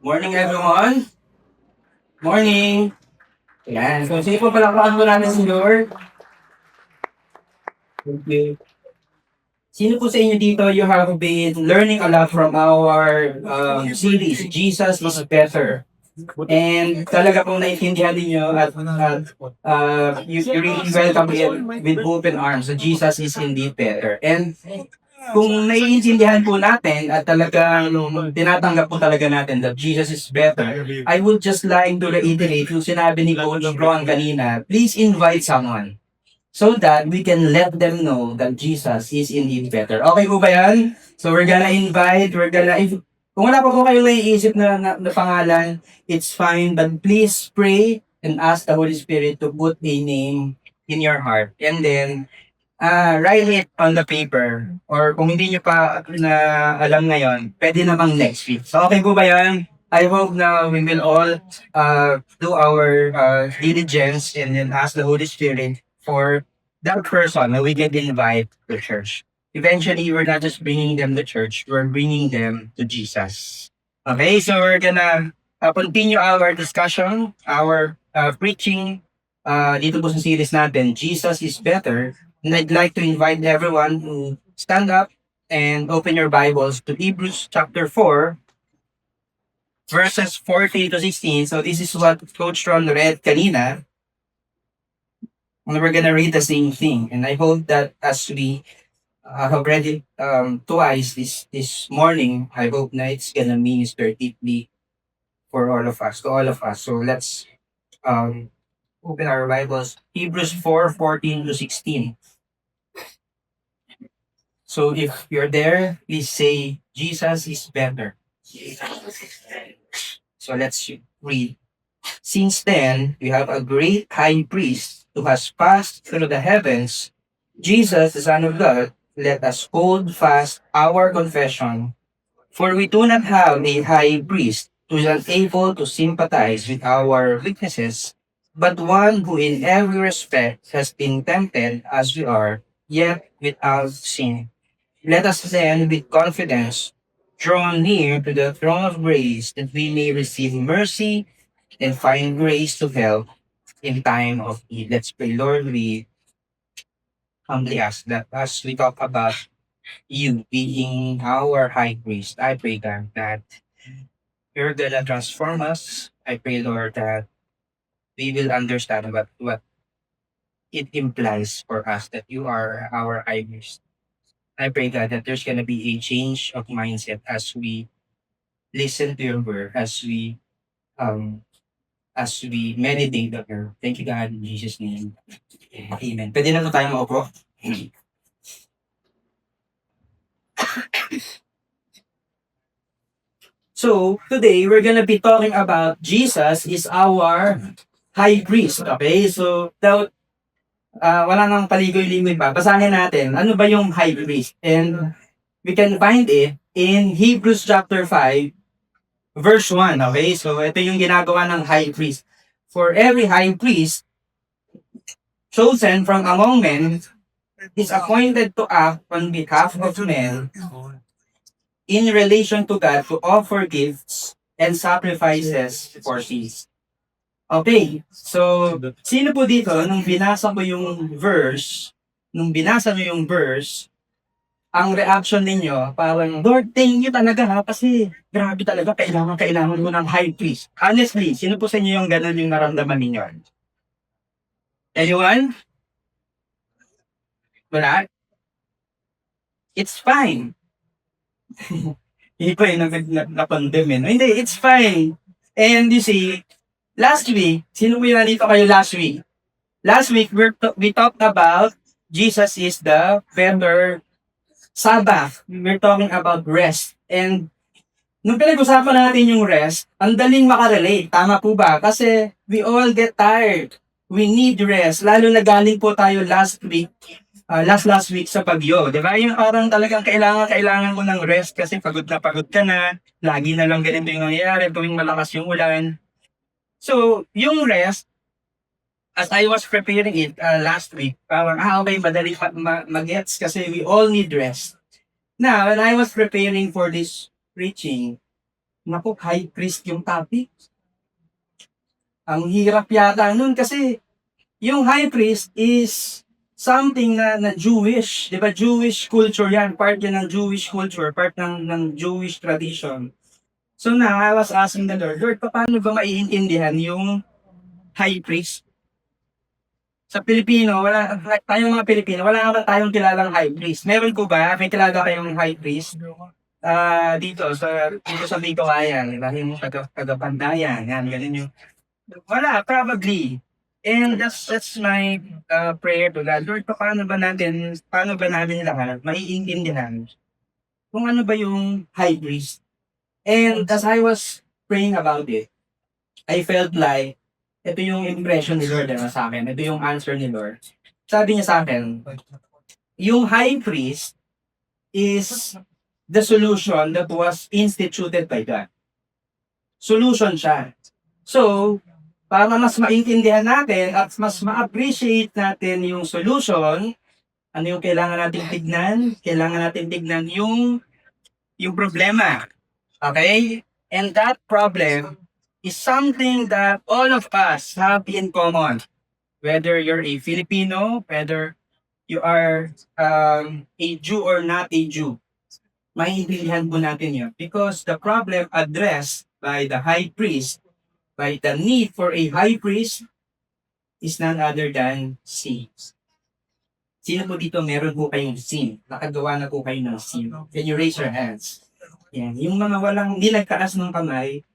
Morning everyone! Morning! Yan. So, sige po palakpakan po natin si Lord. Thank you. Sino po sa inyo dito, you have been learning a lot from our series, Jesus is Better. And talaga pong naiintindihan ninyo at you really welcome it with open arms. So Jesus is indeed better. And kung naiintindihan po natin at talagang tinatanggap po talaga natin that Jesus is better, I would just like to reiterate yung sinabi ni Coach Ron kanina, please invite someone so that we can let them know that Jesus is indeed better. Okay po ba yan? So we're gonna invite, kung wala pa po kayong naiisip na pangalan, it's fine, but please pray and ask the Holy Spirit to put a name in your heart. And then, write it on the paper. Or kung hindi nyo pa na alam ngayon, pwede namang next week. So okay po ba yan? I hope na we will all do our diligence and then ask the Holy Spirit for that person that we can invite to church. Eventually, we're not just bringing them to church, we're bringing them to Jesus. Okay, so we're gonna continue our discussion, our preaching dito po sa series natin, Jesus is Better. And I'd like to invite everyone to stand up and open your Bibles to Hebrews chapter 4, verses 14 to 16. So this is what Coach Ron read kanina. And we're gonna read the same thing. And I hope that as we have read it twice this morning, I hope na it's gonna minister deeply for all of us, to all of us. So let's um, open our Bibles. Hebrews 4:14 to 16. So if you're there, please say, Jesus is better. So let's read. Since then, we have a great high priest who has passed through the heavens, Jesus, the Son of God. Let us hold fast our confession. For we do not have a high priest who is unable to sympathize with our weaknesses, but one who in every respect has been tempted as we are, yet without sin. Let us then with confidence draw near to the throne of grace that we may receive mercy and find grace to help in time of need. Let's pray. Lord, we humbly ask that as we talk about you being our high priest, I pray, God, that you're gonna transform us. I pray, Lord, that we will understand what it implies for us that you are our high priest. I pray, God, that there's gonna be a change of mindset as we listen to your word, um as we meditate on your. Thank you, God, in Jesus' name. Amen. Pwede na po tayo maupo. So, today, we're gonna be talking about Jesus is our high priest. Okay? So, wala nang paligoy-ligoy pa. Basahin natin, ano ba yung high priest? And we can find it in Hebrews chapter 5, verse 1. Okay? So, ito yung ginagawa ng high priest. For every high priest chosen from among men is appointed to act on behalf of men in relation to God to offer gifts and sacrifices for sins. Okay, so sino po dito, nung binasa mo yung verse, ang reaction ninyo, parang, Lord, thank you talaga ha, kasi grabe talaga, kailangan mo ng high priest. Honestly, sino po sa inyo yung ganun yung naramdaman ninyo? Anyone? Wala? It's fine. Hindi pa yung na-condemn eh. No? Hindi, it's fine. And you see, last week, sino mo yung nandito kayo last week? Last week, we talked about Jesus is the better Sabbath. We're talking about rest. And nung pinag-usapan natin yung rest, ang daling makarelate. Tama po ba? Kasi we all get tired. We need rest. Lalo na galing po tayo last last week sa Bagyo. Di ba? Yung parang talagang kailangan mo ng rest kasi pagod ka na. Lagi na lang ganito yung nangyayari tuwing malakas yung ulan. So, yung rest, as I was preparing it last week, parang, okay, madali mag-gets kasi we all need rest. Now, when I was preparing for this preaching, Naku, high priest yung topic. Ang hirap yata nun kasi yung high priest is something na Jewish, 'di ba? Jewish culture 'yan, part 'yan ng Jewish culture, part ng Jewish tradition. So now, I was asking the Lord, Lord, paano ba maiintindihan yung high priest? Sa Pilipino, wala, like tayong mga Pilipino, wala naman tayong kilalang high priest. Meron po ba? May kilala kayong high priest? Dito sa Bicoayan, dahil yung taga-Pandayan, yan, ganun yung, wala, probably. And that's my prayer to God. Lord, paano ba natin lahat maiintindihan kung ano ba yung high priest? And as I was praying about it, I felt like ito yung impression ni Lord sa akin. Ito yung answer ni Lord. Sabi niya sa akin, yung high priest is the solution that was instituted by God. Solution siya. So, para mas maintindihan natin at mas ma-appreciate natin yung solution, ano yung kailangan natin tignan? Kailangan natin tignan yung problema. Okay? And that problem is something that all of us have in common. Whether you're a Filipino, whether you are a Jew or not a Jew, maiintindihan po natin yun. Because the problem addressed by the high priest, by the need for a high priest, is none other than sin. Sino po dito meron po kayong sin? Nakagawa na po kayo ng sin. Can you raise your hands? Yan. Yung mga hindi nagtaas ng kamay,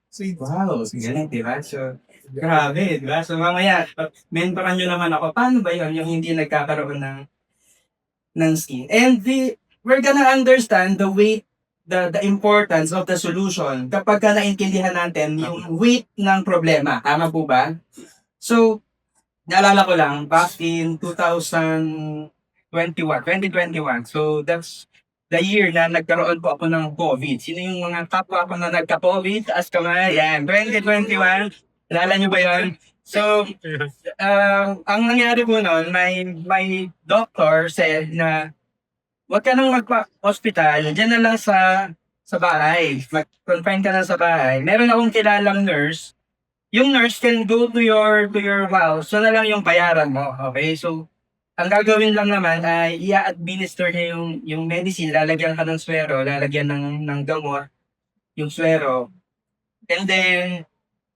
wow, galing, diba? So, grabe, diba? So, mamaya, mentoran nyo naman ako, paano ba yun, yung hindi nagkakaroon ng skin? And we're gonna understand the weight, the importance of the solution kapag naintindihan natin yung weight ng problema. Tama po ba? So, naalala ko lang, back in 2021. So, that's the year na nagkaroon po ako ng COVID. Sino yung mga kapwa ko na nagka-COVID? Taas kamay. Yan, 2021. Alala nyo ba yun? So, ang nangyari po noon, my doctor said na huwag ka nang magpa-hospital, dyan na lang sa bahay. Mag-confine ka na sa bahay. Meron akong kilalang nurse. Yung nurse can go to your house. So na lang yung bayaran mo. Okay? So, ang gagawin lang naman ay i-administer niya yung medicine, lalagyan ka ng swero, lalagyan ng gamot, yung swero. And then,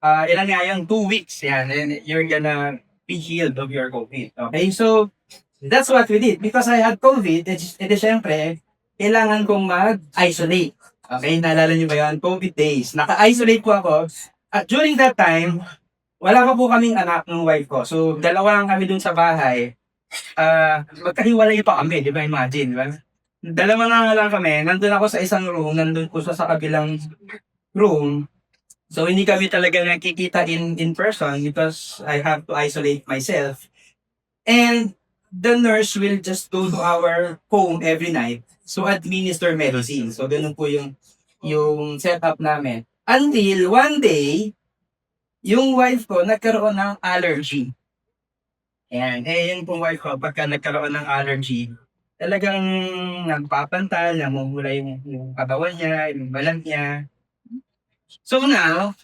ilan nga yun? 2 weeks, yan. And you're gonna be healed of your COVID. Okay? So, that's what we did. Because I had COVID, syempre, kailangan kong mag-isolate. Okay? Naalala niyo ba yan? COVID days. Naka-isolate po ako. At during that time, wala pa po kaming anak ng wife ko. So, dalawa lang kami dun sa bahay. Magkahiwalay pa kami, di ba? Imagine, di ba? Dalawa nga lang kami, nandun ako sa isang room, nandun po sa kabilang room. So, hindi kami talaga nakikita in person because I have to isolate myself. And the nurse will just go to our home every night to administer medicine. So, ganun po yung setup namin. Until one day, yung wife ko nagkaroon ng allergy. Ayan. Yun pong wife ko, pagka nagkaroon ng allergy, talagang nagpapantal, namumula yung katawan niya, yung balat niya. So now,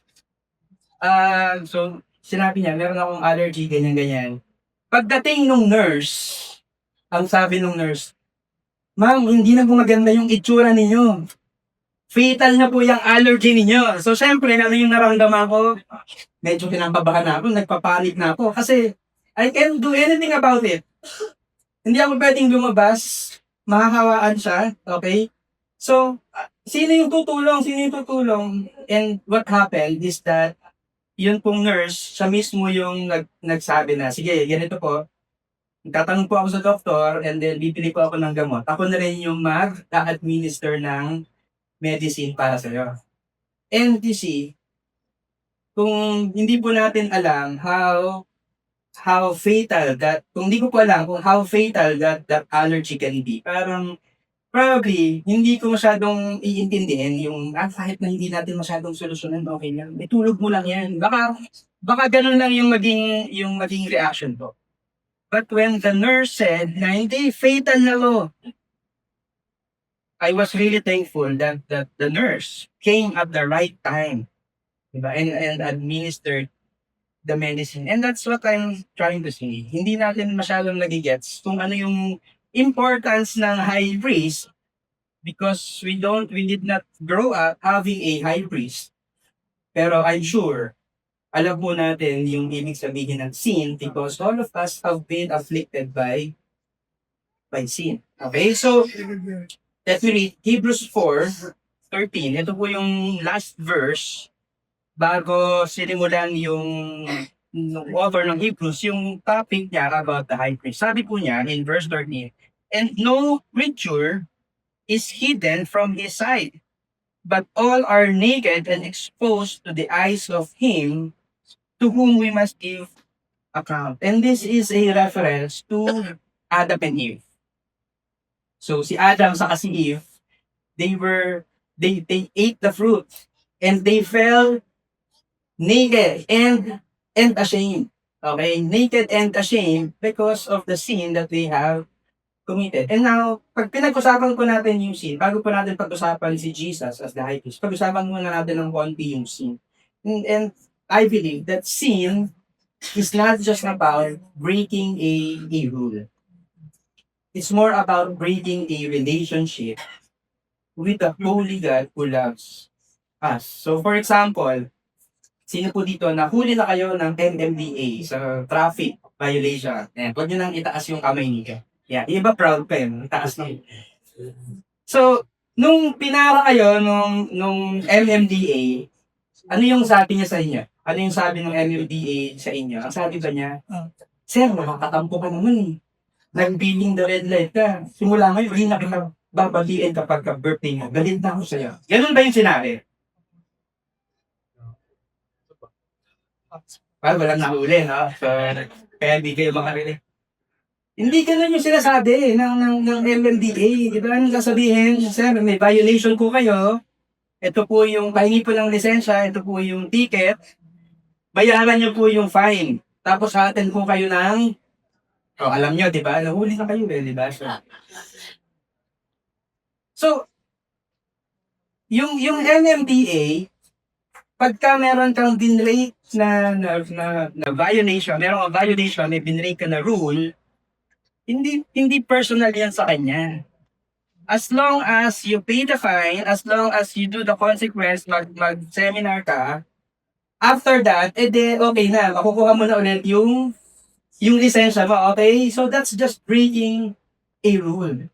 sinabi niya, meron akong allergy, ganyan-ganyan. Pagdating nung nurse, ang sabi nung nurse, ma'am, hindi na po maganda yung itsura ninyo. Fatal na po yung allergy ninyo. So, syempre, ano yung naramdaman ko? Medyo kinababahan na ako, nagpapanik na ako. Kasi, I can't do anything about it. Hindi ako pwedeng lumabas, makakawaan siya, okay? So, sino yung tutulong? And what happened is that, yun pong nurse, siya mismo yung nagsabi na, sige, ganito po, tatanong po ako sa doktor, and then bibili po ako ng gamot. Ako na rin yung mag-administer ng medicine para sa'yo. And you see, kung hindi po natin alam how fatal kung hindi ko po alam kung how fatal that allergy can be, parang probably hindi ko masyadong iintindihin yung kahit na hindi natin masyadong solusyonan, okay lang, itulog mo lang yan. Baka ganun lang yung maging reaction ko. But when the nurse said na hindi, fatal na lo, I was really thankful that the nurse came at the right time, diba? And administered the medicine. And that's what I'm trying to say. Hindi natin masyadong nagigets kung ano yung importance ng high priest because we did not grow up having a high priest. Pero I'm sure, alam po natin yung ibig sabihin ng sin because all of us have been afflicted by sin. Okay, so let me read Hebrews 4:13. Ito po yung last verse bago sinimulan yung author ng Hebrews, yung topic niya about the high priest. Sabi po niya in verse 13, "And no creature is hidden from his sight, but all are naked and exposed to the eyes of him to whom we must give account." And this is a reference to Adam and Eve. So si Adam sa si Eve, they ate the fruit and they fell naked and ashamed. Okay, naked and ashamed because of the sin that they have committed. And now, pag pinag-usapan po natin yung sin, bago po natin pag-usapan si Jesus as the high priest, pag-usapan muna natin ng konti yung sin. And I believe that sin is not just about breaking a rule. It's more about breaking a relationship with the holy God who loves us. So for example, sino po dito nahuli na kayo ng MMDA sa traffic violation? Huwag nyo nang itaas yung kamay niyo. Yeah, iba proud pa yun. Taas ng... So, nung pinara kayo nung MMDA, ano yung sabi niya sa inyo? Ano yung sabi ng MMDA sa inyo? Ang sabi ba niya, "Sir, makakatampo ka naman eh. Nag-beating the red light ka. Simula ngayon, hindi na kita babatiin kapag birthday mo. Galit na ako sa'yo." Ganun ba yung sinabi? Well, walang nahuli, no? So, kaya hindi kayo makarili. Hindi ganun yung sinasabi ng MMDA. Di ba? Anong sasabihin? "Sir, may violation po kayo. Ito po yung pahingi po ng lisensya. Ito po yung ticket. Bayaran niyo po yung fine. Tapos hatin po kayo ng..." Oh, alam niyo, di ba? Nahuli na kayo di ba? So yung MMDA, pagka meron kang binrake na violation, meron kang violation, may binrake ka na rule, hindi personal yan sa kanya. As long as you pay the fine, as long as you do the consequence, mag-seminar ka, after that, okay na, makukuha mo na ulit yung lisensya mo, okay? So that's just breaking a rule.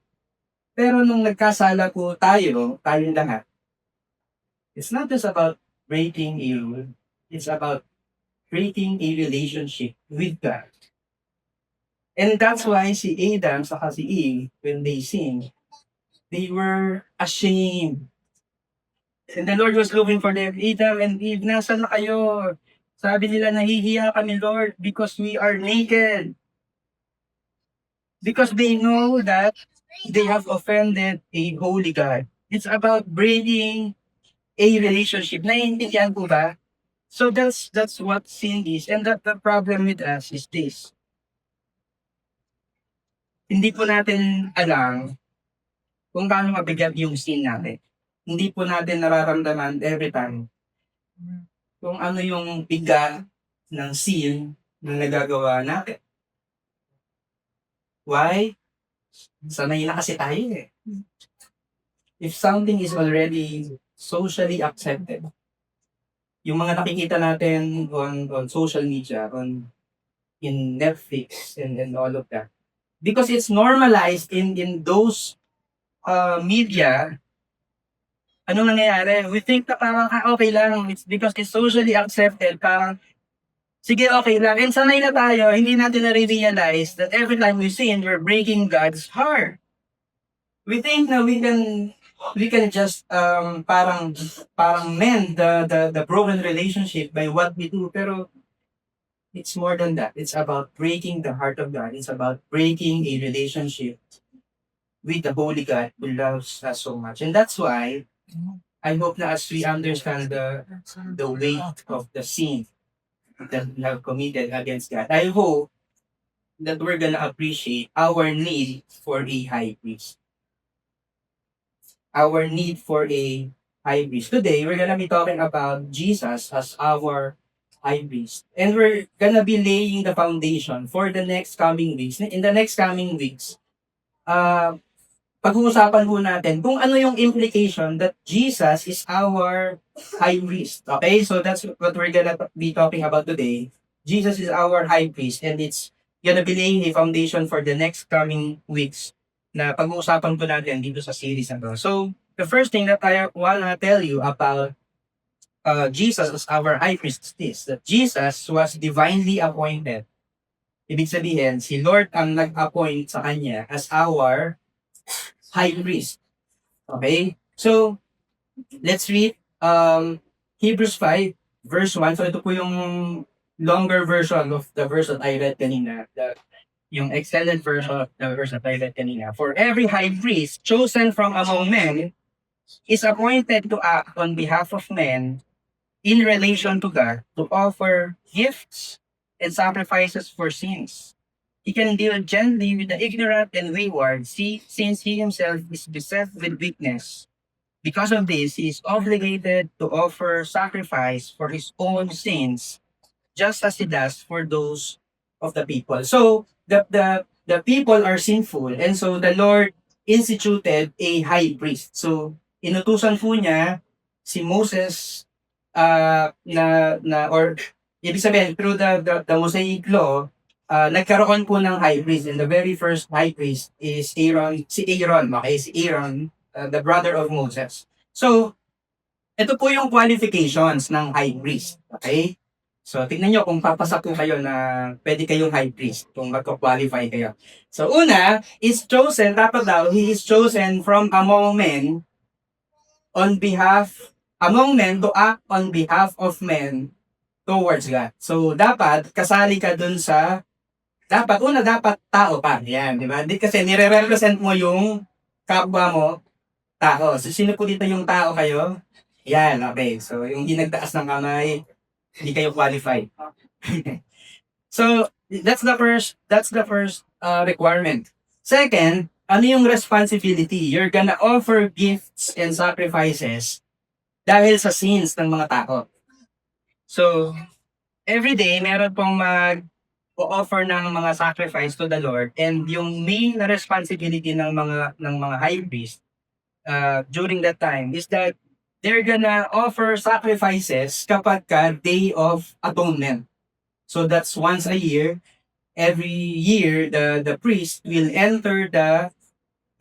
Pero nung nagkasala po tayo lahat, it's not just about breaking a rule, it's about breaking a relationship with God. And that's why si Adam saka si Eve, when they sinned, they were ashamed. And the Lord was looking for them. "Adam and Eve, nasaan na kayo?" Sabi nila, "Nahihiya kami, Lord, because we are naked." Because they know that they have offended a holy God. It's about breaking a relationship. Naiintindihan po ba? So that's what sin is. And that the problem with us is this. Hindi po natin alam kung gaano mabigat yung sin natin. Hindi po natin nararamdaman every time kung ano yung bigat ng sin na nagagawa natin. Why? Sanay na kasi tayo eh. If something is already socially accepted, yung mga nakikita natin on social media, in Netflix and all of that, because it's normalized in those media, anong nangyayari? We think na parang okay lang, it's because it's socially accepted, parang sige okay lang, and sanay na tayo, hindi natin na-realize that every time we sin, we're breaking God's heart. We think na we can just parang mend the broken relationship by what we do, pero it's more than that. It's about breaking the heart of God. It's about breaking a relationship with the Holy God who loves us so much. And that's why I hope na as we understand the weight of the sin that we have committed against God, I hope that we're gonna appreciate our need for a high priest. our need for a high priest. Today, we're gonna be talking about Jesus as our high priest. And we're gonna be laying the foundation for the next coming weeks. In the next coming weeks, uh, pag-uusapan po natin kung ano yung implication that Jesus is our high priest. Okay? So that's what we're gonna be talking about today. Jesus is our high priest and it's gonna be laying a foundation for the next coming weeks na pag-uusapan po natin dito sa series na to. So, the first thing that I wanna tell you about Jesus as our high priest is that Jesus was divinely appointed. Ibig sabihin, si Lord ang nag-appoint sa kanya as our high priest. Okay? So, let's read Hebrews 5, verse 1. So, ito po yung longer version of the verse that I read kanina. Yung extended version of the verse that I read kanina. For every high priest chosen from among men is appointed to act on behalf of men in relation to God, to offer gifts and sacrifices for sins. He can deal gently with the ignorant and wayward, since he himself is beset with weakness. Because of this, he is obligated to offer sacrifice for his own sins, just as he does for those of the people. So, the people are sinful, and so the Lord instituted a high priest. So, inutusan po niya si Moses or ibig sabihin, through the Mosaic law, nagkaroon po ng high priest. And the very first high priest is Aaron, si Aaron, the brother of Moses. So, ito po yung qualifications ng high priest. Okay? So, tingnan nyo kung papasa po kayo na pwede kayong high priest, kung magko-qualify kayo. So, una, is chosen, dapat daw, he is chosen from among men to act on behalf of men towards God. So, dapat, kasali ka dun sa, dapat tao pa. Yan, di ba? Kasi nire-represent mo yung kapwa mo, tao. So, sino po dito yung tao kayo? Yan, okay. So, yung hindi nagtaas ng kamay, hindi kayo qualified. So, that's the first requirement. Second, ano yung responsibility? You're gonna offer gifts and sacrifices dahil sa sins ng mga tao. So, every day, meron pong mag-offer ng mga sacrifice to the Lord, and yung main na responsibility ng mga high priest during that time is that they're gonna offer sacrifices kapag ka Day of Atonement. So that's once a year. Every year, the priest will enter the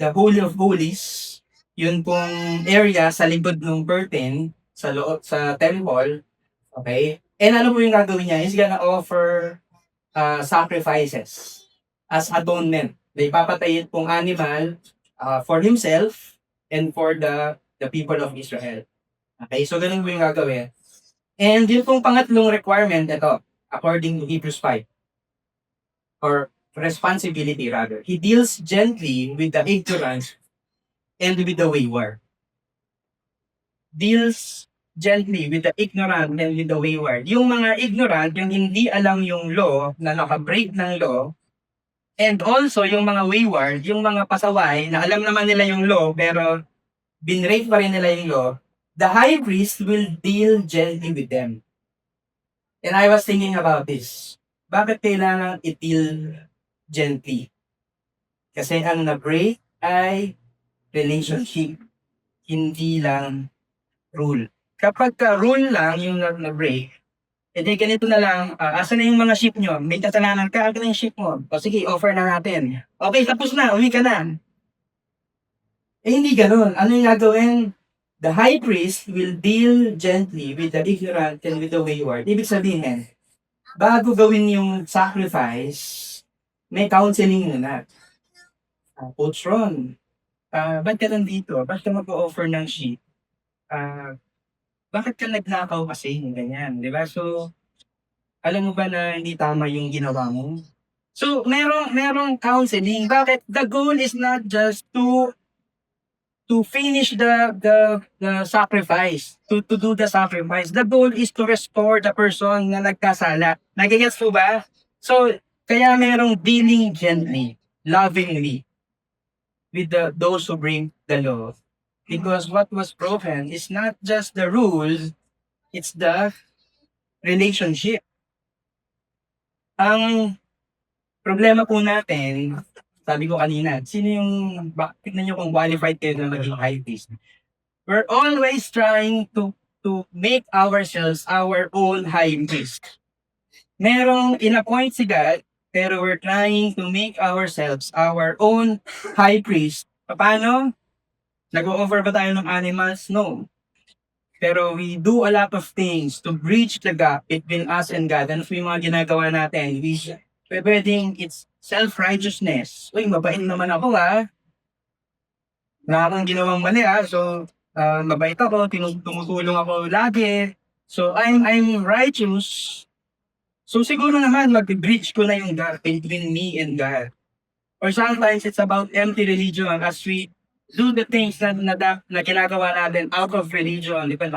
Holy of Holies. Yun pong area sa likod ng curtain sa loob sa temple. Okay? And ano po yung gagawin niya? He's gonna offer sacrifices as atonement. May papatayin pong animal for himself and for the people of Israel. Okay? So, ganun po yung gagawin. And yung pong pangatlong requirement, ito, according to Hebrews 5, or responsibility rather, he deals gently with the ignorant and with the wayward. Deals gently with the ignorant and with the wayward. Yung mga ignorant, yung hindi alam yung law, na naka-break ng law, and also yung mga wayward, yung mga pasaway, na alam naman nila yung law, pero binrake pa rin nila yung law, the high priest will deal gently with them. And I was thinking about this. Bakit kailangan i-deal gently? Kasi ang na-break ay relationship, hindi lang rule. Kapag rule lang yung na-break, edi ganito na lang, asan na yung mga ship nyo? May kasalanan ka, asan na yung ship mo? O sige, offer na natin. Okay, tapos na, uwi ka na. Eh hindi ganun. Ano yung gagawin? The high priest will deal gently with the ignorant and with the wayward. Ibig sabihin, bago gawin yung sacrifice, may counseling muna. Coach Ron, ba't ka nandito? Ba't ka mag-offer ng sheep? Bakit ka nagnakaw kasi? Ganyan, di ba? So, alam mo ba na hindi tama yung ginawa mo? So, merong counseling. Bakit? The goal is not just to finish the sacrifice, to do the sacrifice. The goal is to restore the person na nagkasala. Nagigets po ba? So, kaya merong dealing gently, lovingly, with those who bring the law. Because what was broken is not just the rule, it's the relationship. Ang problema po natin, sabi ko kanina, sino yung, tignan nyo kung qualified kayo na maging high priest. We're always trying to make ourselves our own high priest. Merong in-appoint si God, pero we're trying to make ourselves our own high priest. Paano? Nag-o-offer ba tayo ng animals? No. Pero we do a lot of things to bridge the gap between us and God. Ano yung mga ginagawa natin? Pwedeng it's self-righteousness. Uy, mabait naman ako wala akong ginawang mali So, mabait ako, tumutulong ako lagi. So, I'm righteous. So, siguro naman, mag-bridge ko na yung gap between me and God. Or sometimes, it's about empty religion as we do the things na ginagawa natin out of religion. Di ba,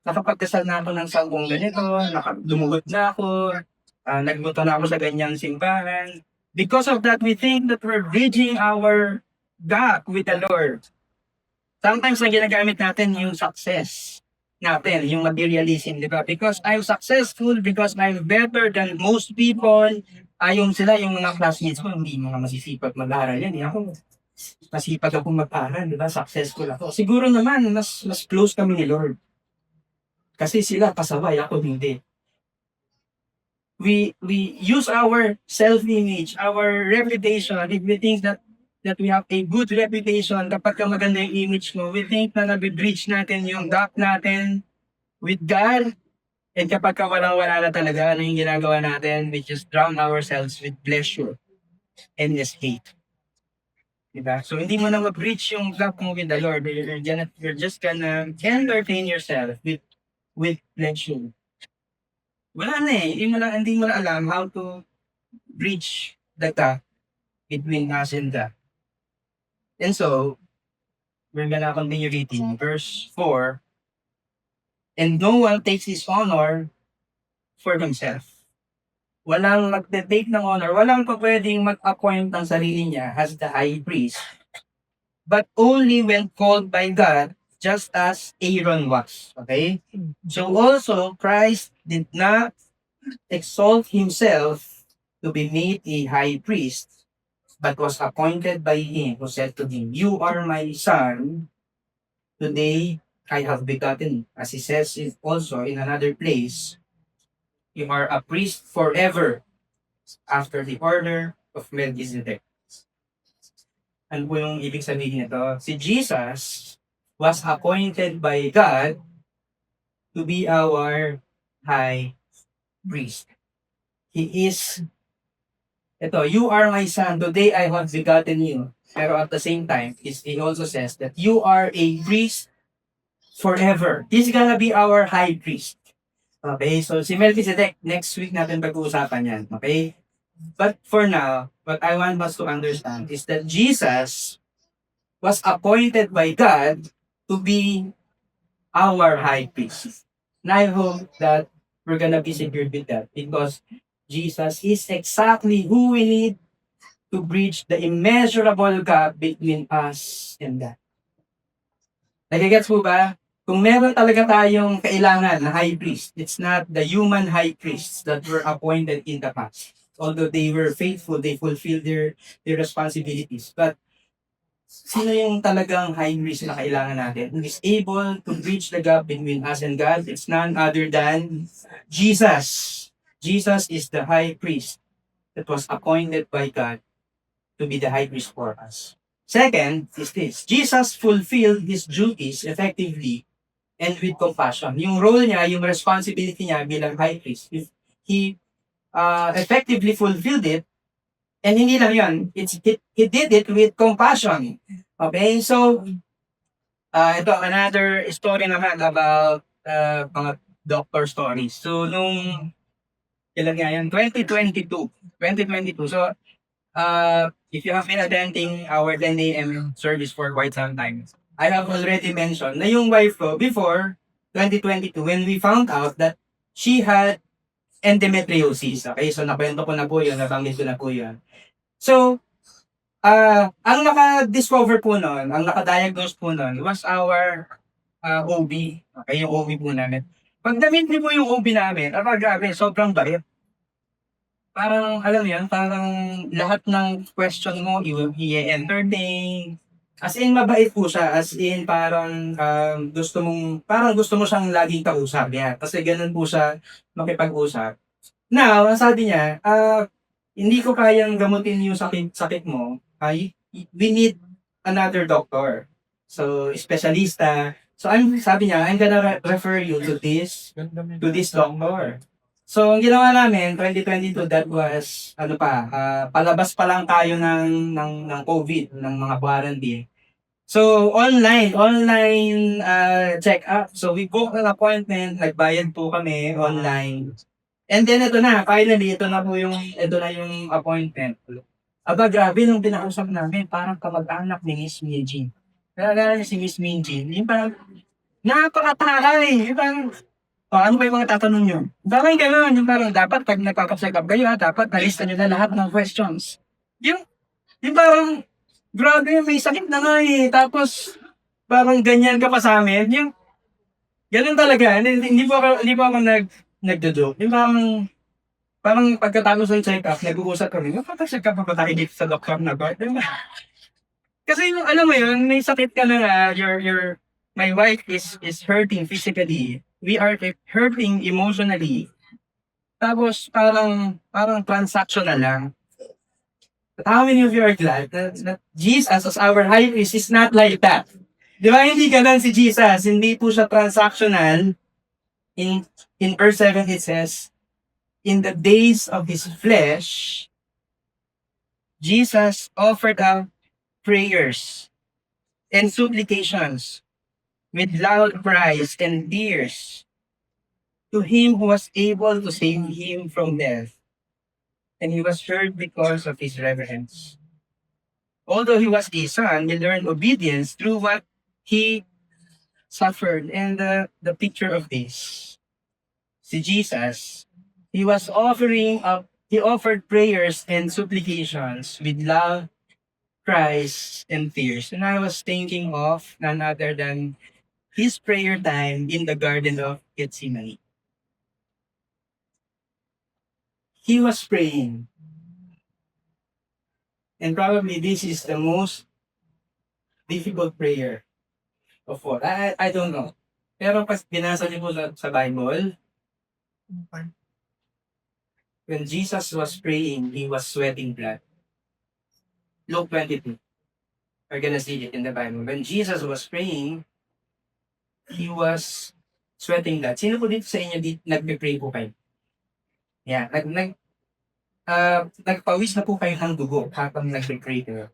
nakapagdasal na ako ng sanggong ganito, lumugod na ako, nagbuto na ako sa ganyang simbahan. Because of that, we think that we're bridging our gap with the Lord. Sometimes na ginagamit natin yung success natin, yung materialism, di ba? Because I'm successful, because I'm better than most people, yung sila, yung mga classmates ko, hindi mga masisipag mag-aral yan. Ako, masipag ako mag-aral, di ba? Successful ako. Siguro naman, mas close kami ni Lord. Kasi sila pasaway, ako hindi. We use our self-image, our reputation, if we think that we have a good reputation, kapag maganda yung image mo, we think na nabibridge natin yung gap natin with God. And kapag walang-wala na talaga, ano yung ginagawa natin? We just drown ourselves with pleasure and escape. Diba? So, hindi mo na ma-bridge yung gap mo with the Lord. You're just gonna entertain yourself with pleasure. Wala na hindi mo na alam how to bridge the gap between us and God. And so, we're gonna continue reading verse 4. And no one takes his honor for himself. Walang magte-take ng honor, walang pwedeng mag-appoint ng sarili niya as the high priest. But only when called by God, just as Aaron was. Okay? So also, Christ did not exalt himself to be made a high priest, but was appointed by him who said to him, "You are my son, today I have begotten." As he says it also in another place, you are a priest forever after the order of Melchizedek. Ano po yung ibig sabihin nito? Si Jesus was appointed by God to be our high priest. He is you are my son, today I have begotten you. Pero at the same time, he also says that you are a priest forever. He's gonna be our high priest. Okay, so si Melchizedek, next week natin pag-uusapan yan. Okay? But for now, what I want us to understand is that Jesus was appointed by God to be our high priest. And I hope that we're gonna be secured with that because Jesus is exactly who we need to bridge the immeasurable gap between us and God. Nagigets po ba? Kung meron talaga tayong kailangan na high priest, it's not the human high priests that were appointed in the past. Although they were faithful, they fulfilled their responsibilities. But sino yung talagang high priest na kailangan natin? Who is able to bridge the gap between us and God? It's none other than Jesus. Jesus is the high priest that was appointed by God to be the high priest for us. Second is this. Jesus fulfilled his duties effectively and with compassion. Yung role niya, yung responsibility niya bilang high priest, he effectively fulfilled it, and hindi lang yun, he did it with compassion. Okay, so ito another story naman about mga doctor stories. So nung kailan nga yan? 2022. So if you have been attending our 10 a.m. service for quite some time, I have already mentioned na yung wife ko before 2022 when we found out that she had endometriosis. Okay, so nakwento ko na po yun, nabanggit ko na po yun. So, Ang naka-discover po nun, ang naka-diagnose po nun was our OB. Okay, yung OB po namin. Pag na-meet niyo po yung OB namin, grabe, sobrang bait. Parang, alam mo yun, parang lahat ng question mo, i-entertain. As in, mabait po siya. As in, parang parang gusto mo siyang laging kausap. Yan. Kasi ganun po siya makipag-usap. Now, ang sabi niya, hindi ko kayang gamutin yung sakit mo. We need another doctor. So, espesyalista. So, sabi niya, I'm gonna refer you to this doctor. So, ang ginawa namin, 2022, that was, palabas pa lang tayo ng COVID, ng mga quarantine. So, online check-up. So, we booked an appointment, nagbayad po kami online. And then, ito na, finally, ito na yung appointment. Grabe nung pinakausap namin, parang kamag-anak ni Miss Minji. Kaya niya si Miss Minji, yung parang, napakataray, yung parang, ano ba yung mga tatanong nyo? Parang gano'n, yung parang dapat pag nagpapacheck up kayo, dapat nalista nyo na lahat ng questions. Yung parang, grabe, may sakit na nga eh. Tapos, parang ganyan ka pa sa amin. Yung, ganun talaga. Hindi po ako nagdo-joke. Yung parang pagkatapos ng check-up, nag-uusap kami, magpapacheck up pa ba tayo dito sa doktor na ba? Diba? Kasi yung, alam mo yun, may sakit ka na nga, my wife is hurting physically. We are hurting emotionally. Tapos, parang transactional lang. But how many of you are glad that Jesus as our high priest is not like that? Di ba hindi ganun si Jesus? Hindi po siya transactional. In verse 7 it says, in the days of his flesh, Jesus offered up prayers and supplications with loud cries and tears to him who was able to save him from death. And he was heard because of his reverence. Although he was a son, he learned obedience through what he suffered. And the picture of this, si Jesus, he offered prayers and supplications with loud cries and tears. And I was thinking of none other than his prayer time in the Garden of Gethsemane. He was praying. And probably this is the most difficult prayer of all. I don't know. Pero pas binasa niyo po sa Bible, when Jesus was praying, he was sweating blood. Luke 22. We're gonna see it in the Bible. When Jesus was praying, he was sweating blood. Sino po dito sa inyo nagpe-pray po kayo? Yeah, nagpawis na po kayo ng dugo habang nagpe-pray kayo.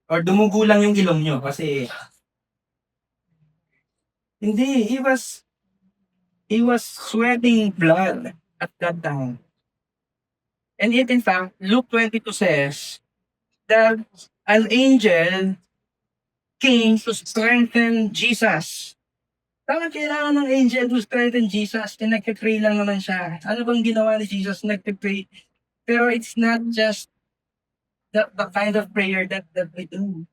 Or dumugo lang yung ilong nyo kasi hindi, he was sweating blood at that time. And yet in fact, Luke 22 says that an angel came to strengthen Jesus. Bakit kailangan ng angel to strengthen Jesus? Nagpe-pray lang naman siya. Ano bang ginawa ni Jesus? Nagpe-pray. Pero it's not just the kind of prayer that we do.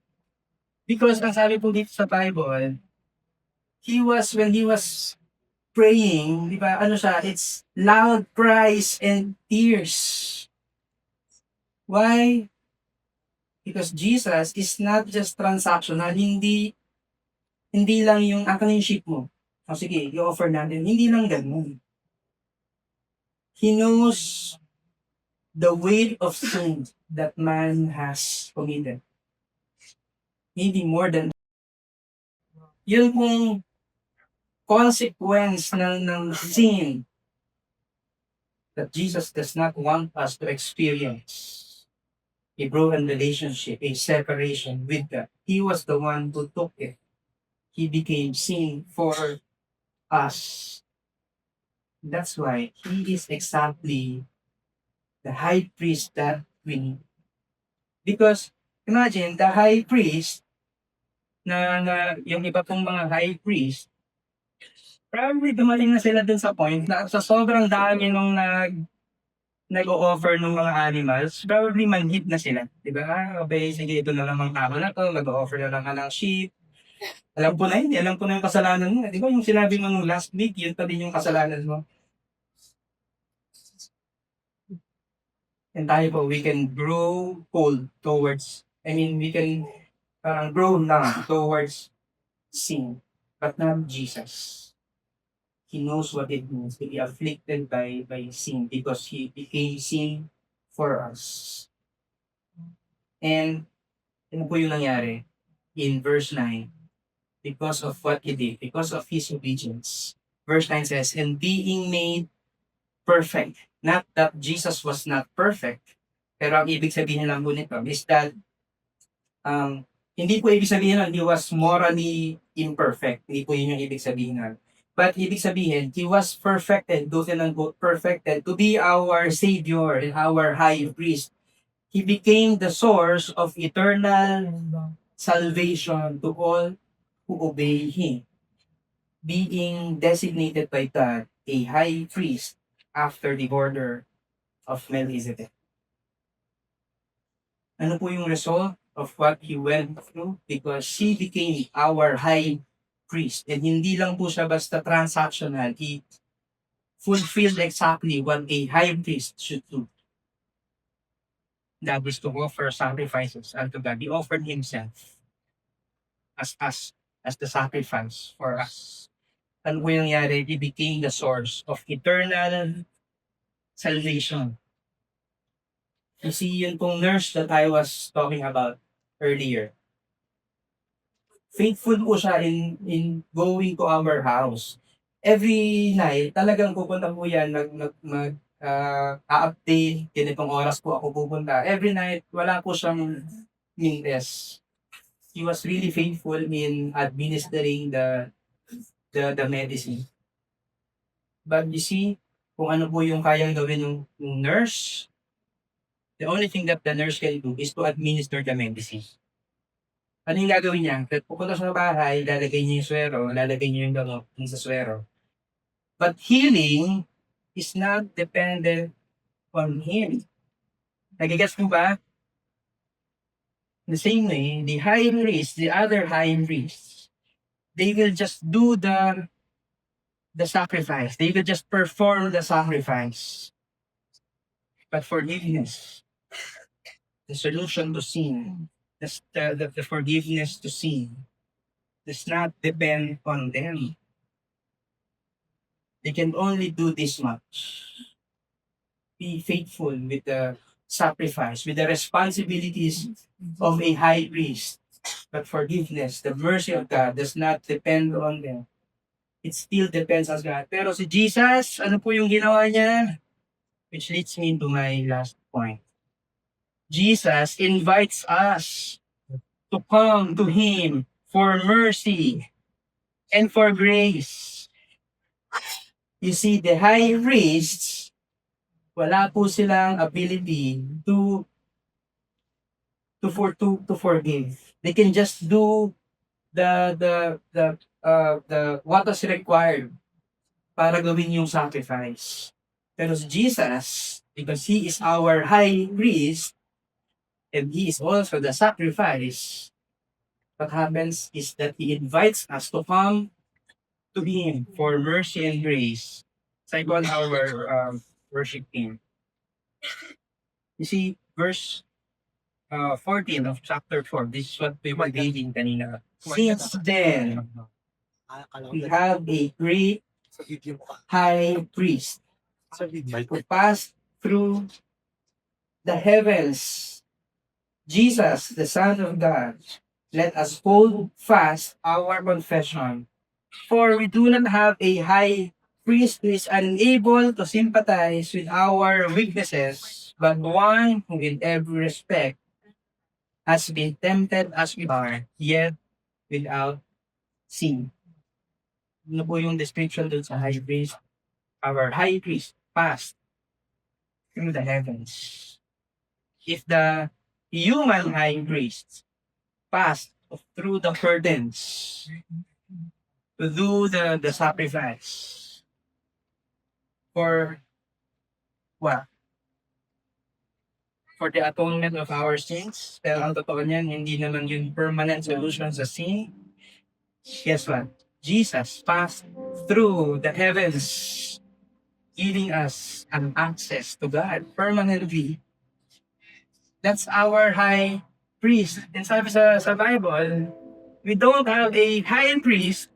Because ang sabi po dito sa Bible, when he was praying, di ba, it's loud cries and tears. Why? Because Jesus is not just transactional, hindi lang yung akin yung ship mo. O sige, i-offer natin. Hindi lang ganun. He knows the weight of sin that man has committed. Maybe more than yun pong consequence ng sin that Jesus does not want us to experience. A broken relationship, a separation with God. He was the one who took it. He became sin for us. That's why he is exactly the high priest that we need. Because imagine the high priest na yung iba pong mga high priest, probably dumating na sila dun sa point na sa sobrang dami nung nag-o-offer ng mga animals, probably manhid na sila. Di ba? Okay, sige, ito na lang ang tao na to, mag-o-offer na lang ka ng sheep. Alam ko na yun, alam ko na yung kasalanan mo. Di ba yung sinabi mo nung last week, yun pa din yung kasalanan mo. And tayo po, we can grow cold towards, we can parang grow lang towards sin, but not Jesus. He knows what it means to be afflicted by sin because He became sin for us. And ano po yung nangyari? In verse 9, because of what He did, because of His obedience. Verse 9 says, and being made perfect. Not that Jesus was not perfect, pero ang ibig sabihin lang po nito is that hindi po ibig sabihin nun, He was morally imperfect. Hindi po yun yung ibig sabihin nun. But ibig sabihin, He was perfected, doon and perfected, to be our Savior and our High Priest. He became the source of eternal salvation to all who obey Him, being designated by God a High Priest after the order of Melchizedek. Ano po yung result of what He went through? Because He became our High Priest. And hindi lang po siya basta transactional. He fulfilled exactly what a High Priest should do. That is to offer sacrifices unto God. He offered Himself as the sacrifice for us. Ano po yung nangyari? He became the source of eternal salvation. You see, yun pong nurse that I was talking about earlier. Faithful po siya in going to our house. Every night, talagang pupunta po yan, update, ganitong oras po ako pupunta. Every night, wala po siyang mintes. He was really faithful in administering the medicine. But you see, kung ano po yung kayang gawin ng nurse, the only thing that the nurse can do is to administer the medicine. Ano yung gagawin niya? Pupunta siya sa bahay, lalagay niya yung swero, lalagay niya yung gamot sa swero. But healing is not dependent on him. Nagigas mo ba? The same way, the high priest, the other high priests, they will just do the sacrifice. They will just perform the sacrifice. But forgiveness, the solution to sin, the forgiveness to sin, does not depend on them. They can only do this much. Be faithful with the sacrifice, with the responsibilities of a high priest. But forgiveness, the mercy of God does not depend on them. It still depends on God. Pero si Jesus, ano po yung ginawa niya? Which leads me to my last point. Jesus invites us to come to Him for mercy and for grace. You see, the high priests, wala po silang ability to forgive. They can just do the what is required para gawin yung sacrifice. Pero si Jesus, because He is our high priest, and He is also the sacrifice, what happens is that He invites us to come to Him for mercy and grace. It's like on our worship team. You see, verse 14 of chapter 4, this is what we were reading kanina. Since then, we have a great high priest who passed through the heavens, Jesus, the Son of God. Let us hold fast our confession. For we do not have a high priest who is unable to sympathize with our weaknesses, but one who in every respect has been tempted as we are, yet without sin. Ano po yung description dun sa high priest? Our high priest passed through the heavens. If the human high priest passed through the curtains to do the sacrifice for what? for the atonement of our sins. Pero ang totoo niyan, hindi naman yun permanent solution sa sin. Guess what? Jesus passed through the heavens, giving us an access to God permanently. That's our high priest. And sabi sa Bible, we don't have a high priest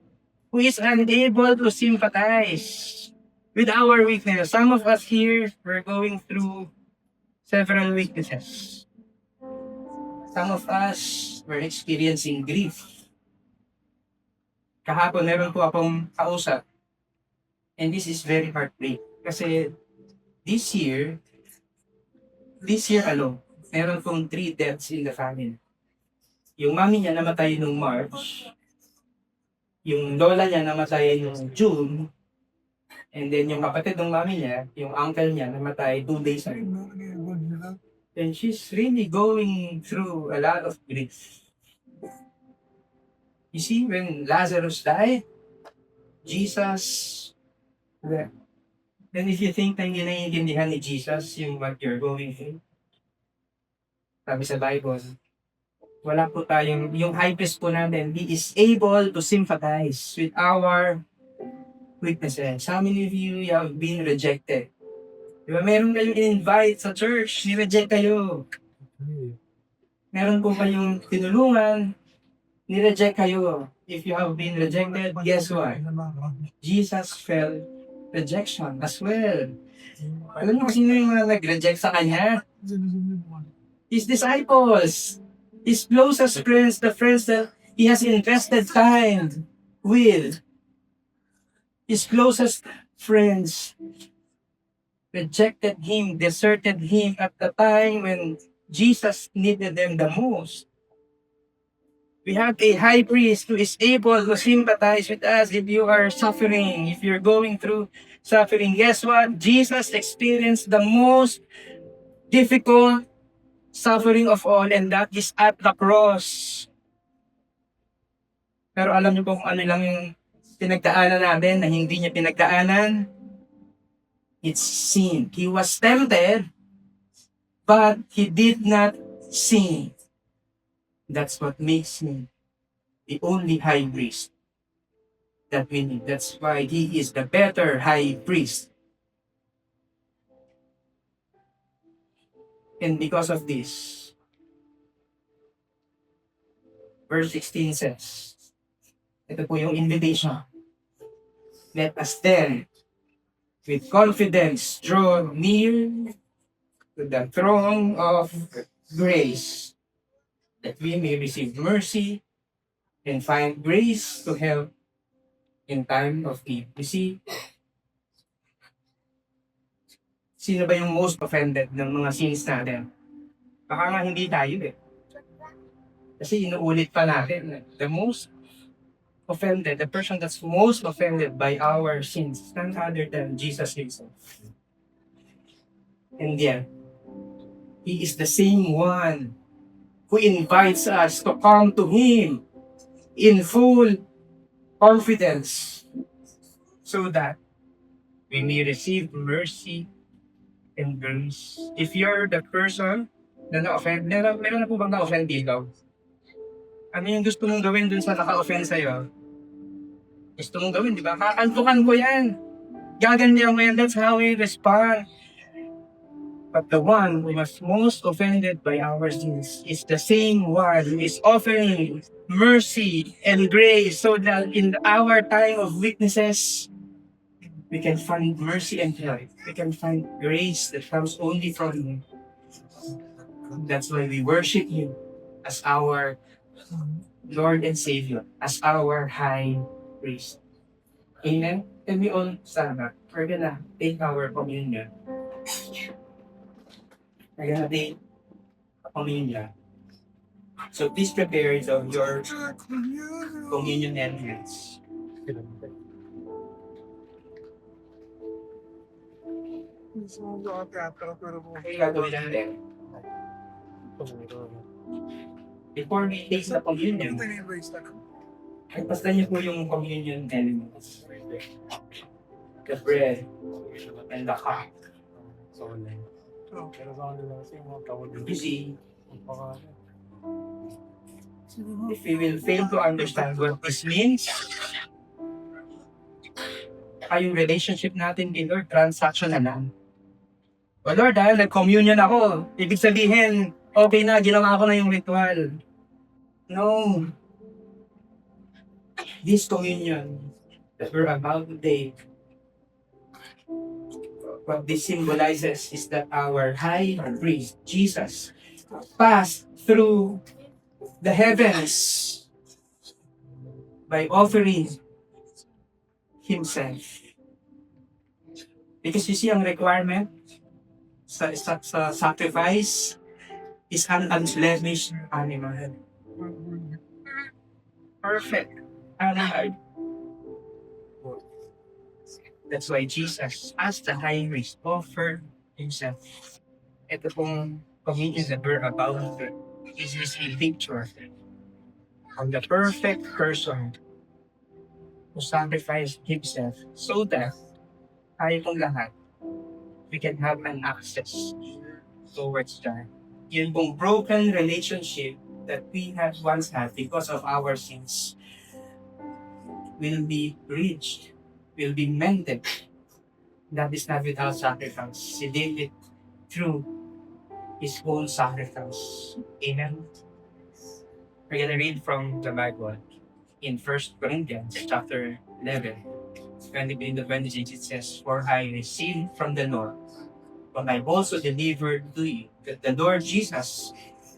who is unable to sympathize with our weakness. Some of us here, we're going through several weaknesses. Some of us, we're experiencing grief. Kahapon, meron po akong kausap. And this is very heartbreaking. Kasi this year alone, meron pong 3 deaths in the family. Yung mami niya namatay nung March. Yung lola niya namatay nung June. And then yung kapatid ng mami niya, yung uncle niya, namatay 2 days ago. And she's really going through a lot of grief. You see, when Lazarus died, Jesus wept. Then if you think na hindi naiintindihan ni Jesus yung what you're going through, sabi sa Bible, wala po tayong, yung high priest po natin, he is able to sympathize with our weaknesses. How many of you have been rejected? Diba, meron kayong in-invite sa church, ni-reject kayo. Meron po kayong tinulungan, ni-reject kayo. If you have been rejected, guess what? Jesus felt rejection as well. Alam niyo kung sino yung mga nag-reject sa kanya? His disciples, his closest friends, the friends that he has invested time with. His closest friends rejected him, deserted him at the time when Jesus needed them the most. We have a high priest who is able to sympathize with us if you are suffering, if you're going through suffering. Guess what? Jesus experienced the most difficult suffering of all, and that is at the cross. Pero alam niyo po kung ano lang yung pinagdaanan natin na hindi niya pinagdaanan? It's sin. He was tempted, but he did not sin. That's what makes him the only high priest that we need. That's why he is the better high priest. And because of this, verse 16 says, ito po yung invitation. Let us then, with confidence, draw near to the throne of grace, that we may receive mercy and find grace to help in time of need. You see, sino ba yung most offended ng mga sins natin? Baka nga hindi tayo eh. Kasi inuulit pa natin. The most offended, the person that's most offended by our sins, none other than Jesus himself. And yet, he is the same one who invites us to come to him in full confidence so that we may receive mercy and grace. If you're the person na na-offend, meron na po bang na-offend dito? Ano yung gusto mong gawin dun sa naka-offend sa'yo? Gusto mong gawin, di ba? Kakantukan ko yan. Gaganyan mo yan. That's how we respond. But the one who was most offended by our sins is the same one who is offering mercy and grace so that in our time of weaknesses, we can find mercy and help. We can find grace that comes only from Him. That's why we worship Him as our Lord and Savior, as our high priest. Amen? And we all stand up. We're gonna take our communion. We're gonna take communion. So please prepare your communion elements. Okay, gagawin natin. Before we take the communion, pastan niyo po yung communion elements. The bread and the cup. You see, if we will fail to understand what this means, yung relationship natin kay Lord, transaction na lang. O Lord, dahil nag-communion ako, ibig sabihin, okay na, ginawa ko na yung ritual. No. This communion that we're about to take, what this symbolizes is that our high priest, Jesus, passed through the heavens by offering himself. Because you see, ang requirement sa sacrifice is an unblemished animal. Perfect animal. That's why Jesus, as the high priest, offered himself. Ito pong communion that we're about to is a picture of the perfect person who sacrificed himself so that tayo pong lahat, we can have an access towards God. Yun pong broken relationship that we have once had because of our sins will be reached, will be mended. That is not without sacrifice. He did it through his own sacrifice. Amen. We're gonna read from the Bible in 1 Corinthians chapter 11. 20-26 it says, "For I received from the Lord what I also delivered to you, that the Lord Jesus,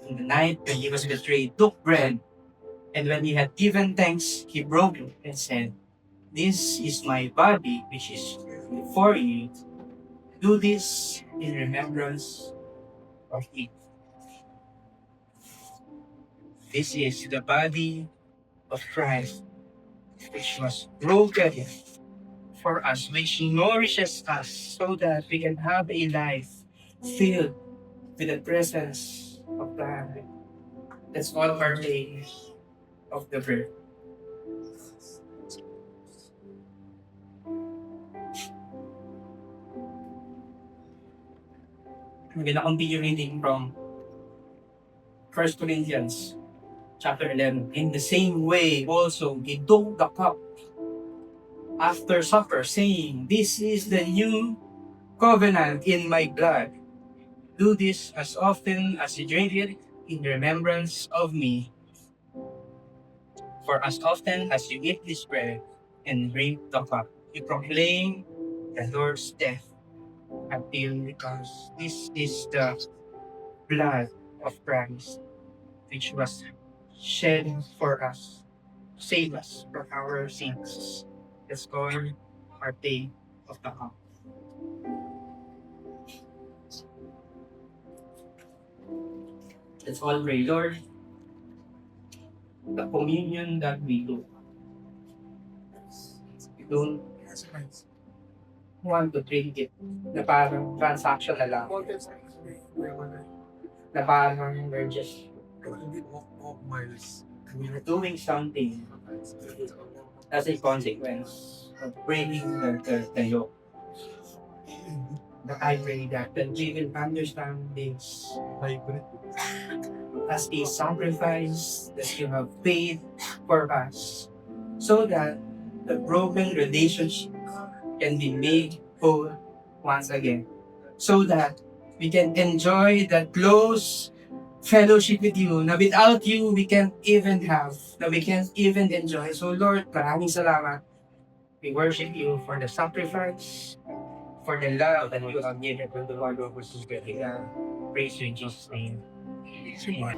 in the night when he was betrayed, took bread, and when he had given thanks, he broke it and said, 'This is my body, which is for you. Do this in remembrance of me.'" This is the body of Christ, which was broken for us, which nourishes us so that we can have a life filled with the presence of God. That's all partake of the bread. We're gonna continue reading from 1 Corinthians chapter 11. In the same way also he took the cup after supper, saying, "This is the new covenant in my blood. Do this as often as you drink it in remembrance of me. For as often as you eat this bread and drink the cup, you proclaim the Lord's death until he comes." This is the blood of Christ, which was shed for us, to save us from our sins. Let's go and partake of the cup. Let's all pray. Lord, the communion that we do, we don't want to drink it na parang transaction na lang. Na parang we're just doing something as a consequence of breaking the yoke. But I pray that we will understand this as a sacrifice that you have paid for us, so that the broken relationship can be made whole once again, so that we can enjoy the close fellowship with you na without you we can't even have, na we can't even enjoy. So Lord, maraming salamat. We worship you for the sacrifice, for the love that you have given to the Lord over to praise you in Jesus' name. Amen.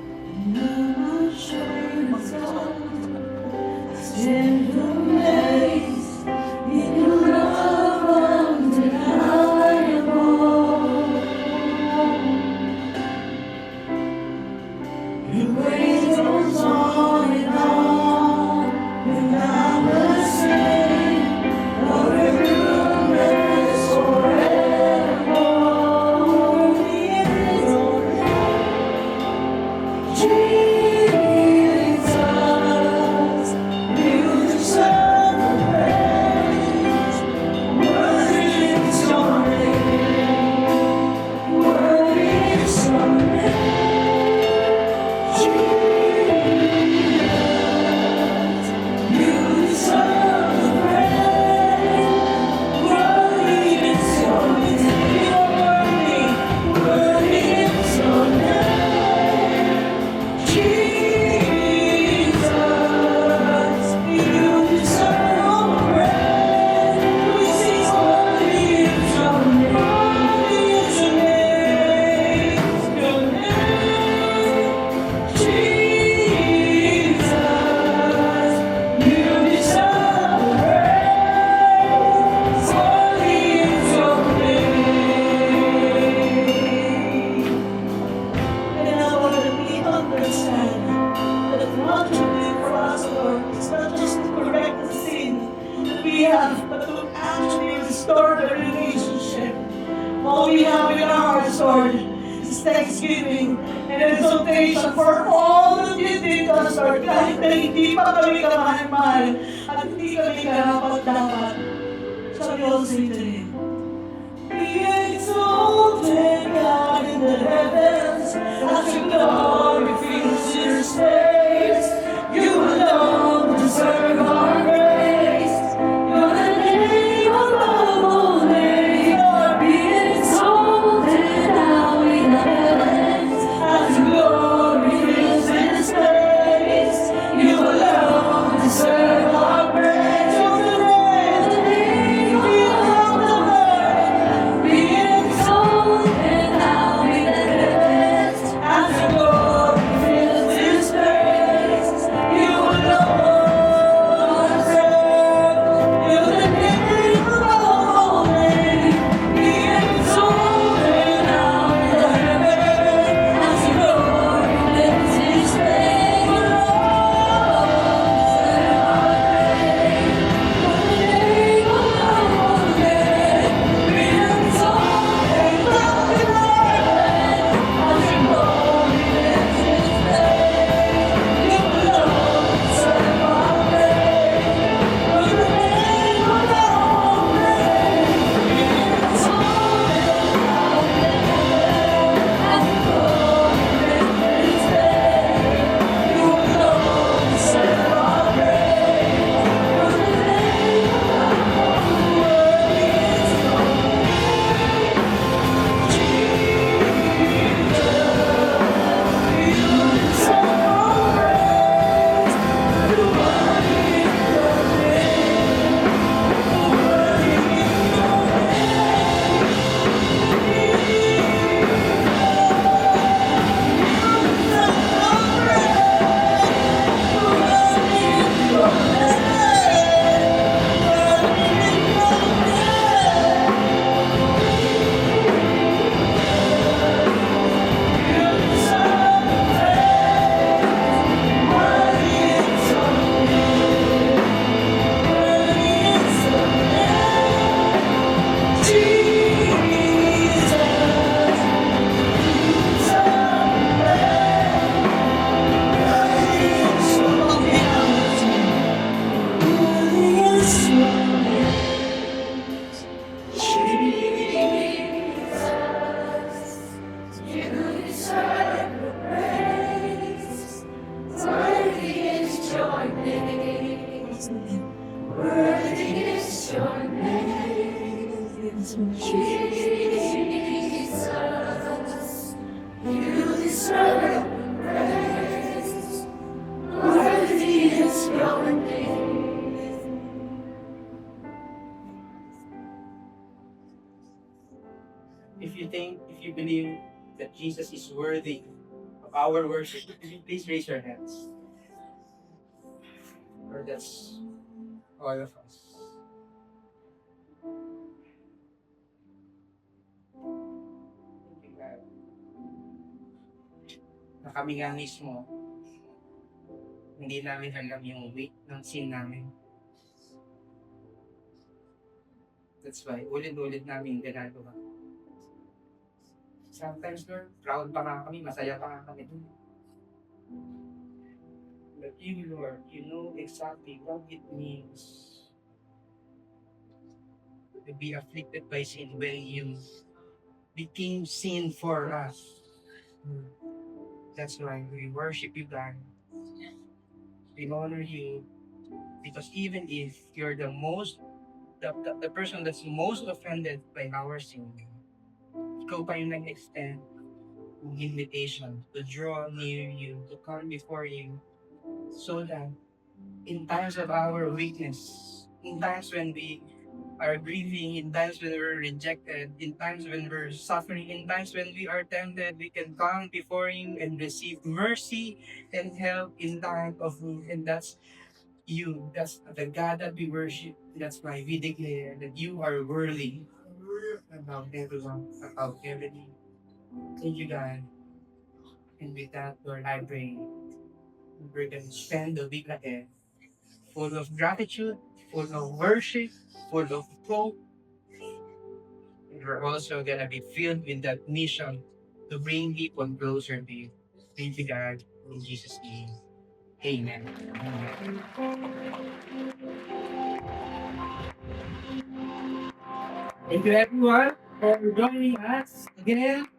All we have in our hearts, Lord, is thanksgiving and exaltation for all that you did to us, Lord. Kahit na hindi pa kami kamahal-mahal at hindi kami karapat-dapat. Shall we all sing to Him? Be exalted, God, in the heavens, as your glory fills this place. You alone deserve our praise. You're the name above all names. Be exalted now in the heavens, as your glory fills this place. You alone deserve our praise. You're the name above all names. Be exalted now in the heavens, as your glory fills this place. You alone deserve. You're the name above all names. Be exalted now in the heavens, as your glory fills this place. You alone If you believe that Jesus is worthy of our worship, please raise your hands. Or that's all of us. Thank you, God. Na kami nga mismo, hindi namin alam yung weight ng sin namin. That's why, ulit-ulit namin ginagawa. Sometimes, Lord, proud pa nga kami, masaya pa nga kami dun. But you, Lord, you know exactly what it means to be afflicted by sin when you became sin for us. That's why we worship you, God. We honor you. Because even if you're the person that's most offended by our sin, ikaw pa yung nag-extend ng invitation to draw near you, to come before you, so that in times of our weakness, in times when we are grieving, in times when we're rejected, in times when we're suffering, in times when we are tempted, we can come before you and receive mercy and help in time of need. And that's you. That's the God that we worship. That's why we declare that you are worthy about everyone, about everything. Thank you, God. And with that, Lord, I pray we're going to spend the week ahead full of gratitude, full of worship, full of hope, we're also gonna be filled with that mission to bring people closer to you. Thank you, God. In Jesus' name. Amen. Thank you everyone for joining us again.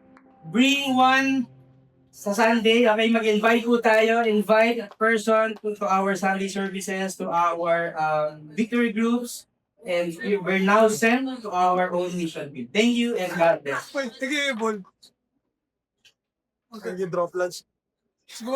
Bring one sa Sunday. Okay, mag-invite po tayo. Invite a person to our Sunday services, to our victory groups. And we're now sent to our own mission field. Thank you and God bless. Wait, sige, ball. Okay, drop lunch.